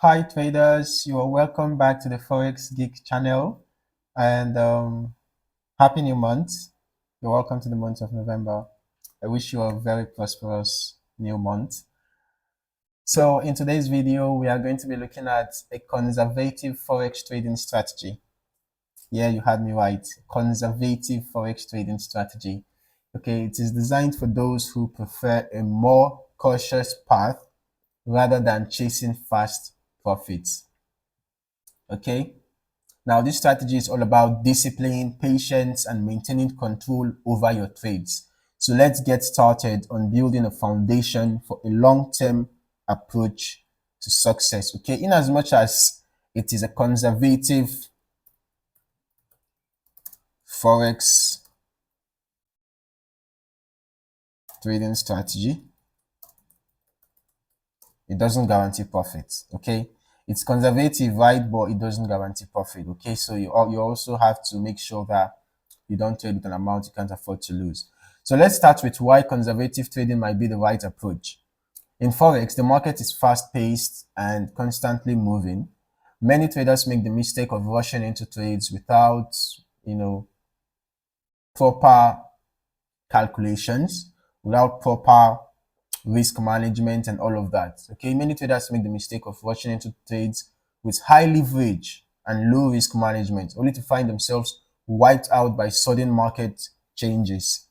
Hi traders, you are welcome back to the Forex Geek channel and happy new month. You're welcome to the month of November. I wish you a very prosperous new month. So in today's video, we are going to be looking at a conservative Forex trading strategy. Yeah, you had me right. Conservative Forex trading strategy. Okay, it is designed for those who prefer a more cautious path rather than chasing fast profits. Okay. Now, this strategy is all about discipline, patience, and maintaining control over your trades. So let's get started on building a foundation for a long-term approach to success. Okay, in as much as it is a conservative Forex trading strategy, it doesn't guarantee profit. Okay, it's conservative, right? But it doesn't guarantee profit. Okay, so you also have to make sure that you don't trade with an amount you can't afford to lose. So let's start with why conservative trading might be the right approach. In Forex, the market is fast-paced and constantly moving. Many traders make the mistake of rushing into trades without, proper calculations, without proper risk management and all of that. Okay, many traders make the mistake of rushing into trades with high leverage and low risk management, only to find themselves wiped out by sudden market changes.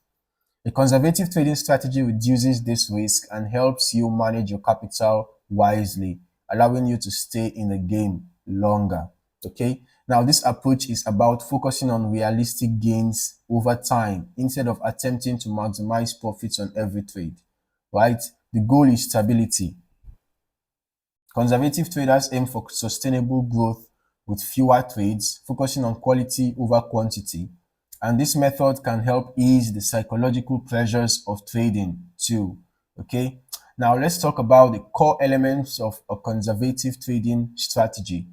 A conservative trading strategy reduces this risk and helps you manage your capital wisely, allowing you to stay in the game longer. Okay. Now, this approach is about focusing on realistic gains over time instead of attempting to maximize profits on every trade, right? The goal is stability. Conservative traders aim for sustainable growth with fewer trades, focusing on quality over quantity. And this method can help ease the psychological pressures of trading too. Okay. Now let's talk about the core elements of a conservative trading strategy.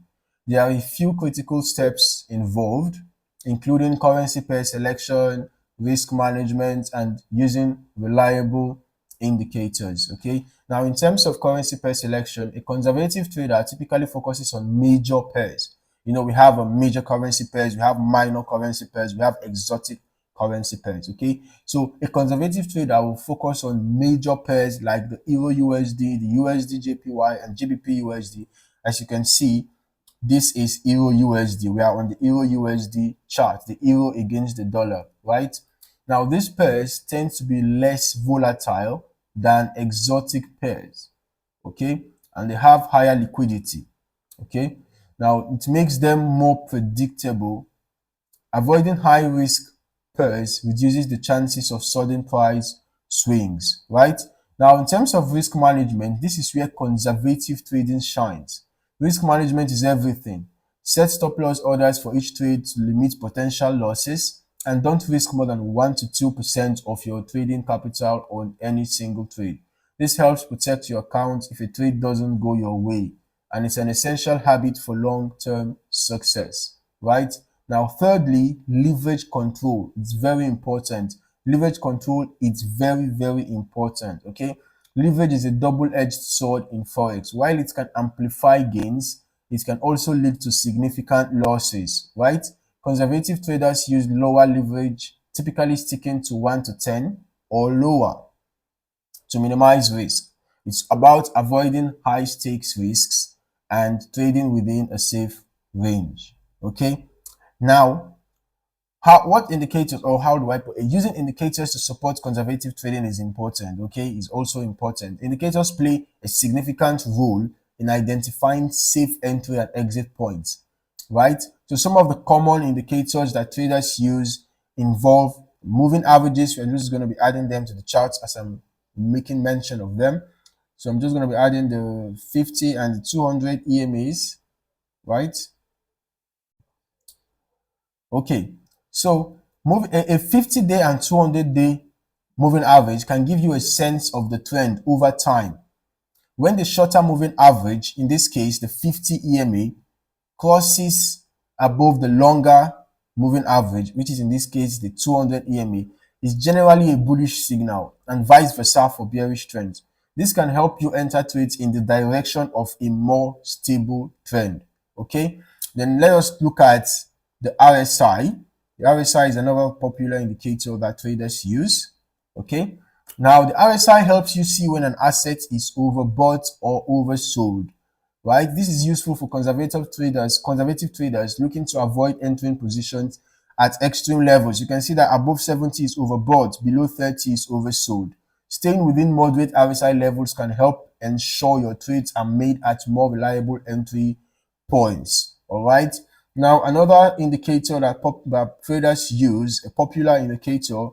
There are a few critical steps involved, including currency pair selection, risk management, and using reliable indicators. Okay. Now, in terms of currency pair selection, a conservative trader typically focuses on major pairs. We have a major currency pairs, we have minor currency pairs, we have exotic currency pairs. Okay. So a conservative trader will focus on major pairs like the Euro USD, the USD JPY, and GBP USD. As you can see, this is Euro USD. We are on the Euro USD chart, the Euro against the dollar, right? Now, these pairs tend to be less volatile than exotic pairs, okay? And they have higher liquidity, okay? Now, it makes them more predictable. Avoiding high risk pairs reduces the chances of sudden price swings, right? Now, in terms of risk management, this is where conservative trading shines. Risk management is everything. Set stop loss orders for each trade to limit potential losses, and don't risk more than 1 to 2% of your trading capital on any single trade. This helps protect your account if a trade doesn't go your way, and it's an essential habit for long-term success, right? Now, thirdly, leverage control. It's very important. Leverage control is very, very important, okay? Leverage is a double-edged sword in Forex. While it can amplify gains, it can also lead to significant losses, right? Conservative traders use lower leverage, typically sticking to 1 to 10 or lower to minimize risk. It's about avoiding high stakes risks and trading within a safe range, okay? Now, what indicators, or how do I put it? Using indicators to support conservative trading is important, okay? Is also important. Indicators play a significant role in identifying safe entry and exit points, right? So some of the common indicators that traders use involve moving averages. We're just going to be adding them to the charts as I'm making mention of them. So I'm just going to be adding the 50 and the 200 EMAs, right? Okay, so a 50-day and 200-day moving average can give you a sense of the trend over time. When the shorter moving average, in this case the 50 EMA, crosses above the longer moving average, which is in this case the 200 EMA, is generally a bullish signal, and vice versa for bearish trends. This can help you enter trades in the direction of a more stable trend. Okay, then let us look at the RSI. The RSI is another popular indicator that traders use. Okay, now the RSI helps you see when an asset is overbought or oversold. Right, this is useful for conservative traders looking to avoid entering positions at extreme levels. You can see that above 70 is overbought, below 30 is oversold. Staying within moderate RSI levels can help ensure your trades are made at more reliable entry points. All right. Now, another indicator that traders use, a popular indicator,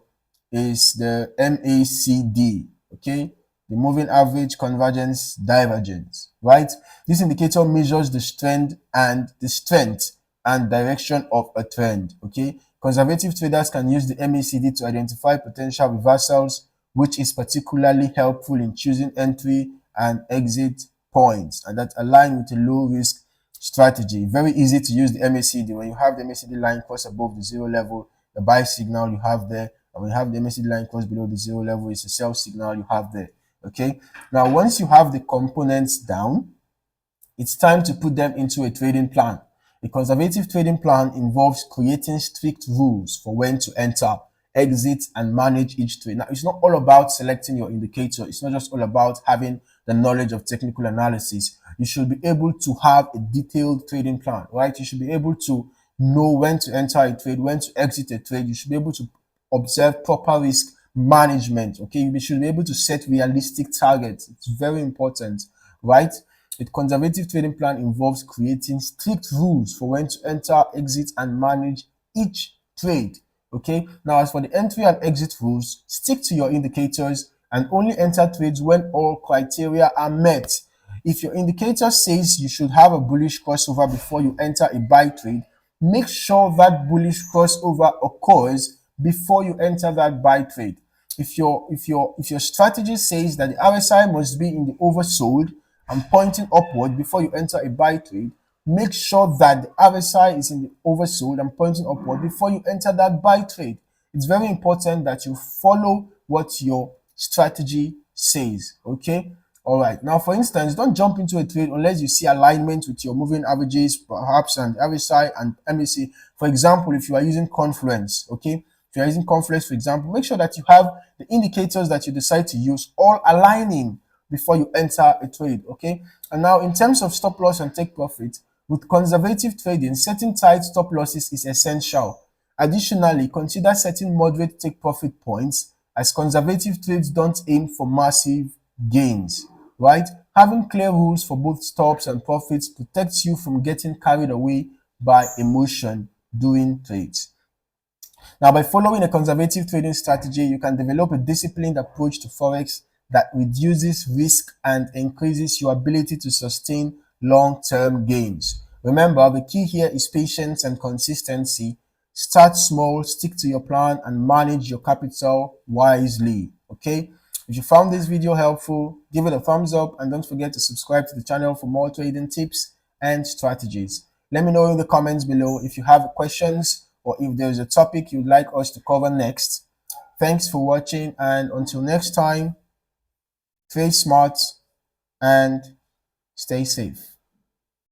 is the MACD. Okay, the moving average convergence divergence. Right. This indicator measures the strength and direction of a trend. Okay, conservative traders can use the MACD to identify potential reversals, which is particularly helpful in choosing entry and exit points, and that align with a low risk strategy. Very easy to use the MACD. When you have the MACD line cross above the zero level, the buy signal you have there, and when you have the MACD line cross below the zero level, it's a sell signal you have there. Okay, now once you have the components down, it's time to put them into a trading plan. A conservative trading plan involves creating strict rules for when to enter, exit, and manage each trade. Now, it's not all about selecting your indicator. It's not just all about having the knowledge of technical analysis. You should be able to have a detailed trading plan, right? You should be able to know when to enter a trade, when to exit a trade. You should be able to observe proper risk management. Okay, you should be able to set realistic targets. It's very important, right? A conservative trading plan involves creating strict rules for when to enter, exit, and manage each trade. Okay, now as for the entry and exit rules, stick to your indicators and only enter trades when all criteria are met. If your indicator says you should have a bullish crossover before you enter a buy trade, make sure that bullish crossover occurs before you enter that buy trade. If your strategy says that the RSI must be in the oversold and pointing upward before you enter a buy trade, make sure that the RSI is in the oversold and pointing upward before you enter that buy trade. It's very important that you follow what your strategy says. Okay. All right. Now, for instance, don't jump into a trade unless you see alignment with your moving averages, perhaps, and RSI and MACD. For example, if you are using Confluence, okay, if you are using Confluence, for example, make sure that you have the indicators that you decide to use all aligning before you enter a trade. Okay. And now, in terms of stop loss and take profit, with conservative trading, setting tight stop losses is essential. Additionally, consider setting moderate take profit points, as conservative trades don't aim for massive gains, right? Having clear rules for both stops and profits protects you from getting carried away by emotion during trades. Now, by following a conservative trading strategy, you can develop a disciplined approach to Forex that reduces risk and increases your ability to sustain long-term gains. Remember, the key here is patience and consistency. Start small, stick to your plan, and manage your capital wisely. Okay? If you found this video helpful, give it a thumbs up and don't forget to subscribe to the channel for more trading tips and strategies. Let me know in the comments below if you have questions or if there's a topic you'd like us to cover next. Thanks for watching, and until next time, trade smart and stay safe.